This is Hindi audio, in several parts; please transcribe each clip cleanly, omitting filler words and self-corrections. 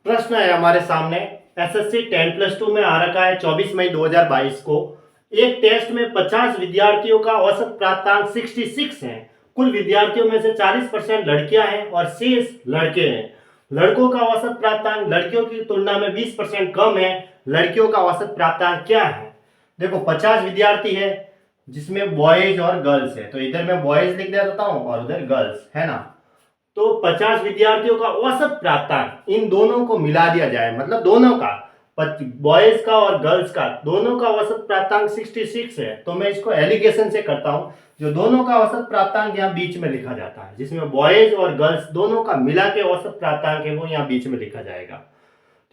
प्रश्न है हमारे सामने। एसएससी 10+2 में आ रखा है 24 मई 2022 को। एक टेस्ट में 50 विद्यार्थियों का औसत प्राप्तांक 66 है। कुल विद्यार्थियों में से 40% लड़कियां हैं और शेष लड़के हैं। लड़कों का औसत प्राप्तांक लड़कियों की तुलना में 20% कम है। लड़कियों का औसत प्राप्तांक क्या है? देखो 50 विद्यार्थी है जिसमें बॉयज और गर्ल्स है, तो इधर मैं बॉयज लिख देता हूँ और उधर गर्ल्स है ना। तो 50 विद्यार्थियों का औसत प्राप्तांक इन दोनों को मिला दिया जाए, मतलब दोनों का, बॉयज का और गर्ल्स का दोनों का औसत प्राप्तांक 66 है। तो मैं इसको एलिगेशन से करता हूं, जो दोनों का औसत प्राप्तांक यहाँ बीच में लिखा जाता है, जिसमें बॉयज और गर्ल्स दोनों का मिला के औसत प्राप्तांक है वो यहाँ बीच में लिखा जाएगा।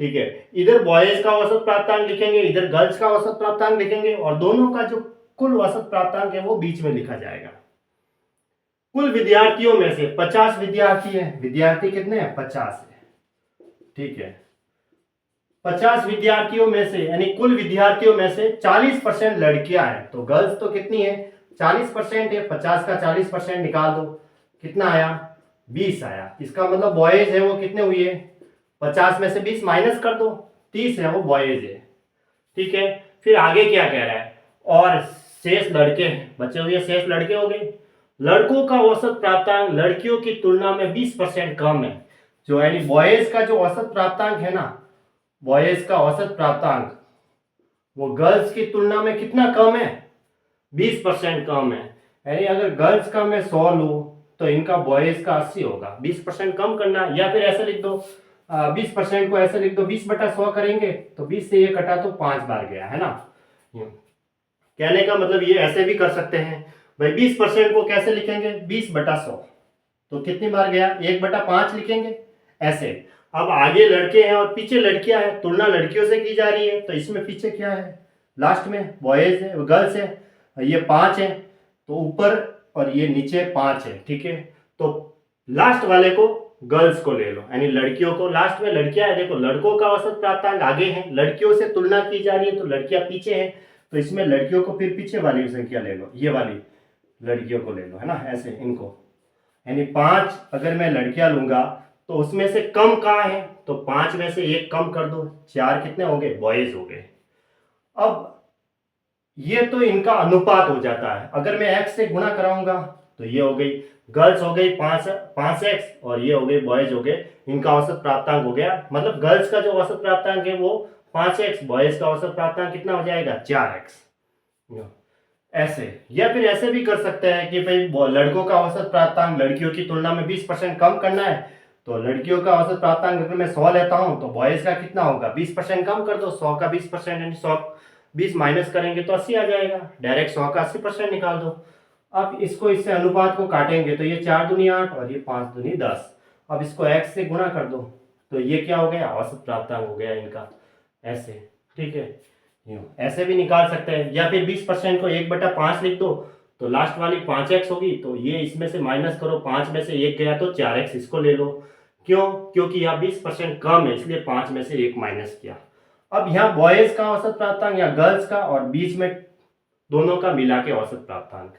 ठीक है, इधर बॉयज का औसत प्राप्तांक लिखेंगे, इधर गर्ल्स का औसत प्राप्तांक लिखेंगे और दोनों का जो कुल औसत प्राप्तांक है वो बीच में लिखा जाएगा। कुल विद्यार्थियों में से 50 विद्यार्थी हैं, विद्यार्थी कितने हैं? 50 है। ठीक है, 50 विद्यार्थियों में से यानी कुल विद्यार्थियों में से 40% लड़कियां हैं, तो गर्ल्स तो कितनी है? 40% है। 50 का 40% निकाल दो, कितना आया? 20 आया। इसका मतलब बॉयज है वो कितने हुए? 50 में से 20 माइनस कर दो, 30 है, वो बॉयज है। ठीक है, फिर आगे क्या कह रहा है? और शेष लड़के हैं, बचे हुए शेष लड़के हो गए। लड़कों का औसत प्राप्तांक लड़कियों की तुलना में 20% कम है। जो यानी बॉयज का जो औसत प्राप्तांक है ना, बॉयज का औसत प्राप्तांक वो गर्ल्स की तुलना में कितना कम है? 20% कम है। यानी अगर गर्ल्स का मैं 100 लूं तो इनका बॉयज का 80 होगा। 20% कम करना, या फिर ऐसे लिख दो 20% को ऐसे लिख दो, 20/100 करेंगे तो 20 से ये कटा तो 5 बार गया है ना। कहने का मतलब ये ऐसे भी कर सकते हैं भाई, 20% को कैसे लिखेंगे? 20/100, तो कितनी बार गया? 1/5 लिखेंगे ऐसे। अब आगे लड़के हैं और पीछे लड़कियां हैं, तुलना लड़कियों से की जा रही है, तो इसमें पीछे क्या है? लास्ट में बॉयज है, गर्ल्स है, ये 5 है, तो ऊपर और ये नीचे 5 है। ठीक है, तो लास्ट वाले को गर्ल्स को ले लो, यानी लड़कियों को। लास्ट में लड़कियां है, देखो लड़कों का औसत प्राप्तांक आगे है, लड़कियों से तुलना की जा रही है तो लड़कियां पीछे हैं, तो इसमें लड़कियों को फिर पीछे वाली संख्या ले लो, ये वाली लड़कियों को ले लो, है ना, ऐसे इनको। यानी 5 अगर मैं लड़कियां लूंगा तो उसमें से कम कहाँ है? तो 5 में से 1 कम कर दो, 4 कितने हो गए? बॉयज हो गए। अब ये तो इनका अनुपात हो जाता है। अगर मैं x से गुणा कराऊंगा तो ये हो गई गर्ल्स हो गई 5x और ये हो गए बॉयज हो गए। इनका औसत प्राप्तांक हो गया, मतलब गर्ल्स का जो औसत प्राप्तांक है वो 5x, बॉयज का औसत प्राप्तांक कितना हो जाएगा? 4x। ऐसे, या फिर ऐसे भी कर सकते हैं कि भाई लड़कों का औसत प्राप्तांक लड़कियों की तुलना में 20% कम करना है, तो लड़कियों का औसत प्राप्तांक अगर मैं 100 लेता हूं तो बॉयज का कितना होगा? 20% कम कर दो, 100 का 20% यानी 100 20 माइनस करेंगे तो 80 आ जाएगा। डायरेक्ट 100 का 80% निकाल दो। अब इसको इससे अनुपात को काटेंगे तो ये 4 दूनी 8 और ये 5 दूनी 10। अब इसको x से गुणा कर दो तो ये क्या हो गया? औसत प्राप्तांक हो गया इनका, ऐसे। ठीक है, ऐसे भी निकाल सकते हैं, या फिर 20% को 1/5 लिख दो तो लास्ट वाली 5x होगी, तो ये इसमें से माइनस करो, 5 में से 1 गया तो 4x, इसको ले लो। क्यों? क्योंकि यहाँ 20% कम है इसलिए 5 में से 1 माइनस किया। अब यहाँ बॉयज का औसत प्राप्तांक या गर्ल्स का और बीच में दोनों का मिला के औसत प्राप्तांक।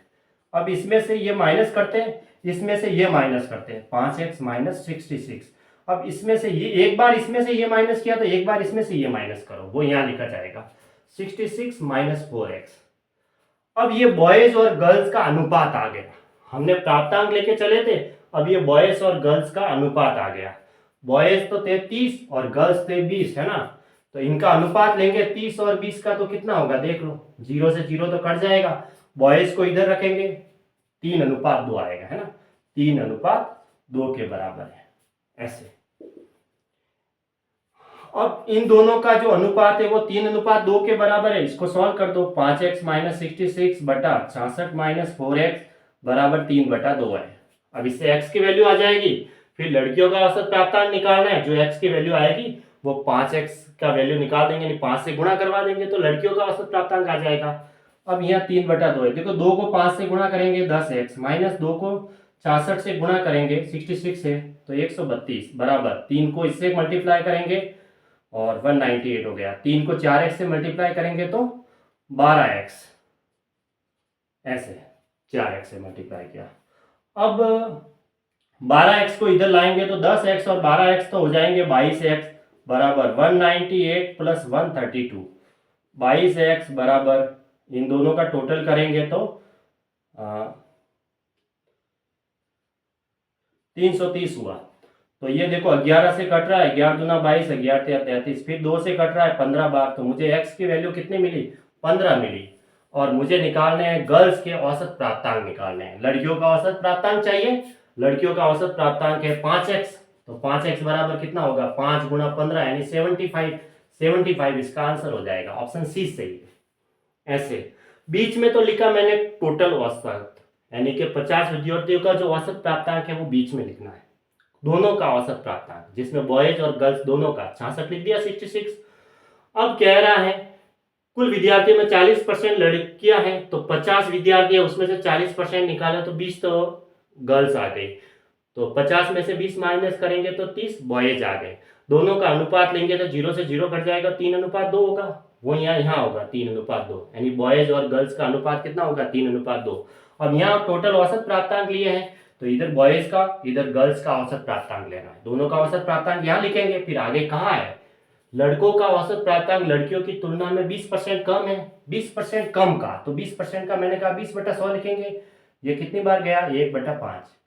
अब इसमें से ये माइनस करते हैं, इसमें से ये माइनस करते हैं, 5x माइनस 66। अब इसमें से ये एक बार इसमें से ये माइनस किया तो एक बार इसमें से ये माइनस करो, वो यहाँ लिखा जाएगा 66 माइनस 4x। अब ये बॉयज और गर्ल्स का अनुपात आ गया। हमने प्राप्तांक लेके चले थे, अब ये बॉयज और गर्ल्स का अनुपात आ गया। बॉयज तो थे 30 और गर्ल्स थे 20, है ना, तो इनका अनुपात लेंगे 30 और 20 का, तो कितना होगा देख लो, 0 से 0 तो कट जाएगा। बॉयज को इधर रखेंगे, 3:2 आएगा, है ना, 3:2 के बराबर है, ऐसे। अब इन दोनों का जो अनुपात है वो 3:2 के बराबर है। इसको सॉल्व कर दो, 5x माइनस 66 बटा 66 माइनस 4x बराबर 3/2 है। अब इससे x की वैल्यू आ जाएगी, फिर लड़कियों का औसत प्राप्तांक निकालना है, जो x की वैल्यू आएगी वो 5x का वैल्यू निकाल देंगे, यानी 5 से गुणा करवा देंगे तो लड़कियों का औसत प्राप्तांक आ जाएगा। अब यहाँ 3/2 है, देखो 2 को 5 से गुणा करेंगे 10x माइनस 2 को 66 से गुणा करेंगे 66 है तो 132 बराबर 3 को इससे मल्टीप्लाई करेंगे और 198 हो गया। 3 को 4x से मल्टीप्लाई करेंगे तो 12x, ऐसे 4x से मल्टीप्लाई किया। अब 12x को इधर लाएंगे तो 10x और 12x तो हो जाएंगे 22x, बराबर 198 प्लस 132, 22x बराबर, इन दोनों का टोटल करेंगे तो 330 हुआ। तो ये देखो 11 से कट रहा है, 11 दूना 22, 11 तिया 33, फिर 2 से कट रहा है 15 बार, तो मुझे x की वैल्यू कितनी मिली, 15 मिली। और मुझे निकालने हैं गर्ल्स के औसत प्राप्तांक निकालने हैं। लड़कियों का औसत प्राप्तांक चाहिए, लड़कियों का औसत प्राप्तांक है 5x, तो 5x बराबर कितना होगा, 5 गुना 15 यानी 75, 75 इसका आंसर हो जाएगा, ऑप्शन सी सही है। ऐसे बीच में तो लिखा मैंने टोटल औसत, यानी कि 50 विद्यार्थियों का जो औसत प्राप्तांक है वो बीच में लिखना है, दोनों का औसत प्राप्तांक, जिसमें बॉयज और गर्ल्स दोनों का 66 लिख दिया, 66। अब कह रहा है कुल विद्यार्थियों में 40% लड़कियां हैं, तो 50 विद्यार्थी है उसमें से 40% निकाला तो 20 तो गर्ल्स आ गई, तो 50 में से 20 माइनस करेंगे तो 30 बॉयज आ गए। दोनों का अनुपात लेंगे तो 0 से 0 कट जाएगा, 3:2 होगा, वो यहाँ होगा 3:2, यानी बॉयज और गर्ल्स का अनुपात कितना होगा, 3:2। अब यहाँ टोटल औसत प्राप्तांक लिए हैं, तो इधर बॉयज का इधर गर्ल्स का औसत प्राप्तांक लेना है, दोनों का औसत प्राप्तांक यहाँ लिखेंगे। फिर आगे कहाँ है, लड़कों का औसत प्राप्तांक लड़कियों की तुलना में 20% कम है, 20% कम का, तो 20% का मैंने कहा 20/100 लिखेंगे। ये कितनी बार गया, 1/5।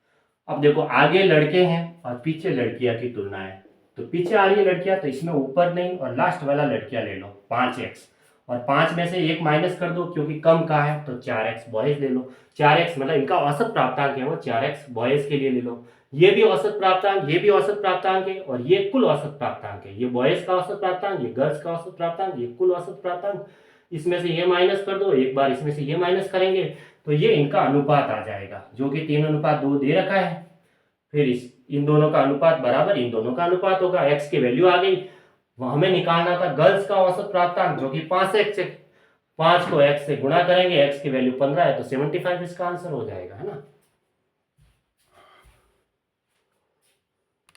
अब देखो आगे लड़के हैं और पीछे लड़कियां की तुलना है, तो पीछे आ रही है लड़कियां, तो इसमें ऊपर नहीं और लास्ट वाला लड़कियां ले लो 5x, और 5 में से 1 माइनस कर दो क्योंकि कम का है, तो 4x बॉयज ले लो। 4x मतलब इनका औसत प्राप्तांक है वो 4x बॉयज के लिए ले लो। ये भी औसत प्राप्तांक, ये भी औसत प्राप्तांक है, और ये कुल औसत प्राप्तांक है, ये बॉयज का औसत प्राप्तांक, ये गर्ल्स का औसत प्राप्तांक, ये कुल औसत प्राप्तांक। इसमें से ये माइनस कर दो, एक बार इसमें से ये माइनस करेंगे तो ये इनका अनुपात आ जाएगा, जो कि 3:2 दे रखा है। फिर इन दोनों का अनुपात बराबर इन दोनों का अनुपात होगा, x की वैल्यू आ गई। हमें निकालना था गर्ल्स का औसत प्राप्तांक जो कि 5x है, 5 को x से गुणा करेंगे, x की वैल्यू 15 है, तो 75 इसका आंसर हो जाएगा, है ना।